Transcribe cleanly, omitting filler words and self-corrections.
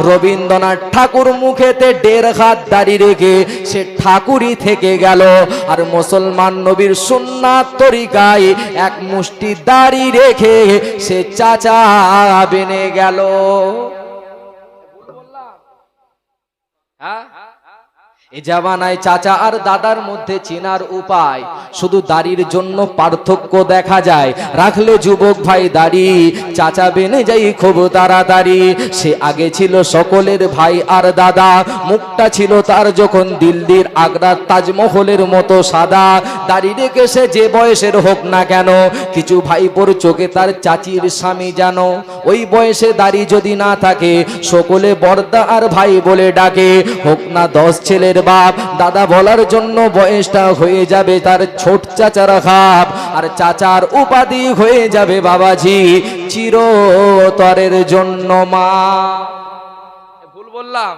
রবীন্দ্রনাথ ঠাকুর মুখেতে 1.5 হাত দাড়ি রেখে সে ঠাকুরই থেকে গেল, আর মুসলমান নবীর সুন্নাত তরিকায় এক মুষ্টি দাড়ি রেখে সে চাচা বেনে গেল। এ জামানায় চাচা আর দাদার মধ্যে চেনার উপায় শুধু দাড়ির জন্য পার্থক্য দেখা যায়। রাখলে যুবক ভাই দাড়ি, চাচা বেনে যাই খুব তাড়াতাড়ি। সে আগে ছিল সকলের ভাই আর দাদা, মুখটা ছিল তার যখন দিল্লির আগ্রার তাজমহলের মতো সাদা। দাড়ি রেখে সে যে বয়সের হোক না কেন, কিছু ভাইপোর চোখে তার চাচির স্বামী জানো। ওই বয়সে দাড়ি যদি না থাকে সকলে বর্দা আর ভাই বলে ডাকে, হোক না 10 ছেলের বাপ। দাদা বলার জন্য বয়সটা হয়ে যাবে তার ছোট চাচার খাপ, আর চাচার উপাধি হয়ে যাবে বাবাজি চিরতরের জন্য মা। ভুল বললাম?